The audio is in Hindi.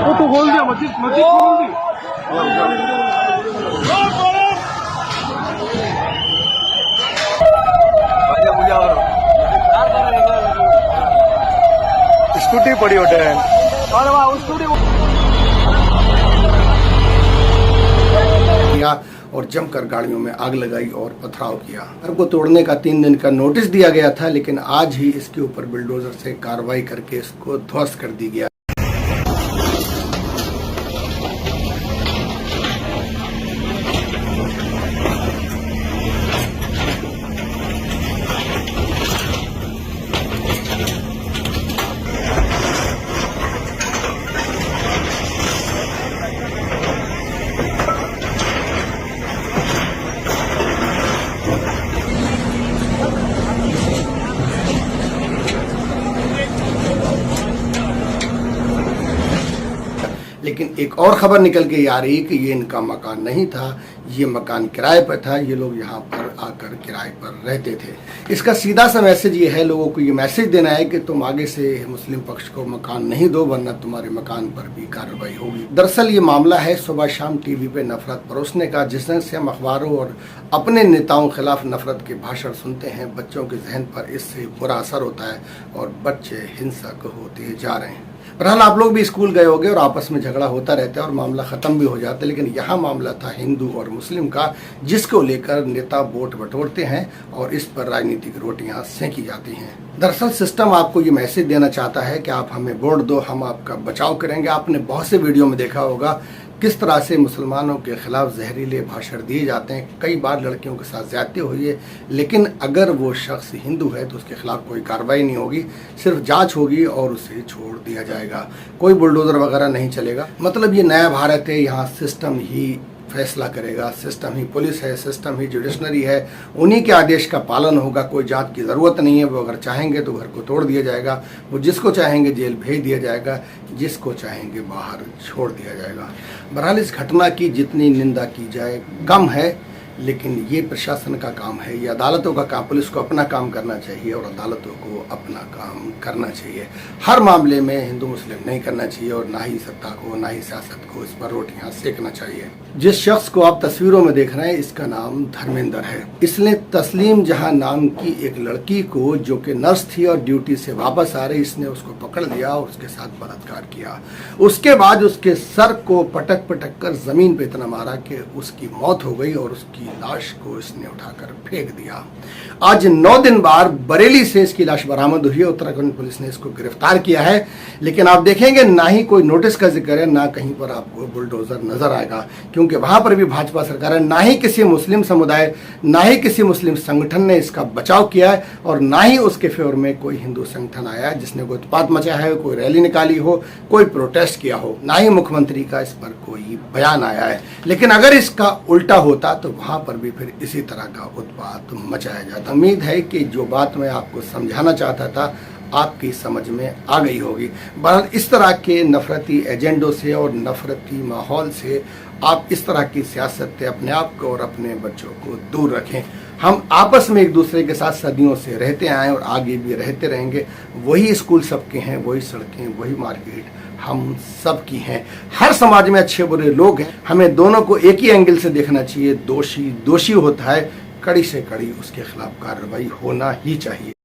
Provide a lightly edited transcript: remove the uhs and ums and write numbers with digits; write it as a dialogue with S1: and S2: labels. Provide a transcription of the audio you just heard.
S1: वो तो बोल दिया, मस्जिद खोल दी। स्कूटी पड़ी होटे
S2: और जमकर गाड़ियों में आग लगाई और पथराव किया। घर को तोड़ने का 3 दिन का नोटिस दिया गया था, लेकिन आज ही इसके ऊपर बुलडोजर से कार्रवाई करके इसको ध्वस्त कर दी गया। लेकिन एक और खबर निकल के आ रही कि ये इनका मकान नहीं था, ये मकान किराए पर था। ये लोग यहाँ पर आकर किराए पर रहते थे। इसका सीधा सा मैसेज ये है, लोगों को ये मैसेज देना है कि तुम आगे से मुस्लिम पक्ष को मकान नहीं दो, वरना तुम्हारे मकान पर भी कार्रवाई होगी। दरअसल ये मामला है सुबह शाम टीवी पे नफरत परोसने का। जिस तरह से हम अखबारों और अपने नेताओं के खिलाफ नफरत के भाषण सुनते हैं, बच्चों के जहन पर इससे बुरा असर होता है और बच्चे हिंसक होते जा रहे हैं। बहरहाल आप लोग भी स्कूल गए होंगे और आपस में झगड़ा होता रहता है और मामला ख़त्म भी हो जाता है, लेकिन यहाँ मामला था हिंदू और मुस्लिम का, जिसको लेकर नेता वोट बटोरते हैं और इस पर राजनीतिक रोटियां सेंकी जाती हैं। दरअसल सिस्टम आपको ये मैसेज देना चाहता है कि आप हमें वोट दो, हम आपका बचाव करेंगे। आपने बहुत से वीडियो में देखा होगा किस तरह से मुसलमानों के खिलाफ जहरीले भाषण दिए जाते हैं। कई बार लड़कियों के साथ ज्यादती हुई है, लेकिन अगर वो शख्स हिंदू है तो उसके खिलाफ कोई कार्रवाई नहीं होगी, सिर्फ जांच होगी और उसे छोड़ दिया जाएगा। कोई बुलडोजर वगैरह नहीं चलेगा। मतलब ये नया भारत है, यहाँ सिस्टम ही फैसला करेगा, सिस्टम ही पुलिस है, सिस्टम ही जुडिशनरी है, उन्हीं के आदेश का पालन होगा। कोई जांच की ज़रूरत नहीं है। वो अगर चाहेंगे तो घर को तोड़ दिया जाएगा, वो जिसको चाहेंगे जेल भेज दिया जाएगा, जिसको चाहेंगे बाहर छोड़ दिया जाएगा। बहरहाल इस घटना की जितनी निंदा की जाए कम है, लेकिन ये प्रशासन का काम है, ये अदालतों का काम। पुलिस को अपना काम करना चाहिए और अदालतों को अपना काम करना चाहिए। हर मामले में हिंदू मुस्लिम नहीं करना चाहिए और ना ही सत्ता को, ना ही सियासत को इस पर रोटियां सेकना चाहिए। जिस शख्स को आप तस्वीरों में देख रहे हैं, इसका नाम धर्मेंद्र है। इसने तस्लीम जहां नाम की एक लड़की को, जो कि नर्स थी और ड्यूटी से वापस आ रही, इसने उसको पकड़ लिया और उसके साथ बलात्कार किया। उसके बाद उसके सर को पटक पटक कर जमीन पे इतना मारा कि उसकी मौत हो गई और उसकी की लाश को इसने उठाकर फेंक दिया। आज 9 दिन बाद बरेली से इसकी लाश बरामद हुई है। उत्तराखंड पुलिस ने इसको गिरफ्तार किया है, लेकिन आप देखेंगे ना ही कोई नोटिस का जिक्र है, ना कहीं पर आपको बुलडोजर नजर आएगा, क्योंकि वहां पर भी भाजपा सरकार है। ना ही किसी मुस्लिम समुदाय, ना ही किसी मुस्लिम संगठन ने इसका बचाव किया है, और ना ही उसके फेवर में कोई हिंदू संगठन आया है जिसने कोई उत्पात मचाया है, कोई रैली निकाली हो, कोई प्रोटेस्ट किया हो। ना ही मुख्यमंत्री का इस पर कोई बयान आया है। लेकिन अगर इसका उल्टा होता तो वहां पर भी फिर इसी तरह का उत्पात मचाया जाता। उम्मीद है कि जो बात मैं आपको समझाना चाहता था आपकी समझ में आ गई होगी। बहरहाल इस तरह के नफरती एजेंडों से और नफरती माहौल से आप इस तरह की सियासत से अपने आप को और अपने बच्चों को दूर रखें। हम आपस में एक दूसरे के साथ सदियों से रहते आए और आगे भी रहते रहेंगे। वही स्कूल सबके हैं, वही सड़कें, वही मार्केट हम सब की हैं। हर समाज में अच्छे बुरे लोग हैं, हमें दोनों को एक ही एंगल से देखना चाहिए। दोषी दोषी होता है, कड़ी से कड़ी उसके खिलाफ कार्रवाई होना ही चाहिए।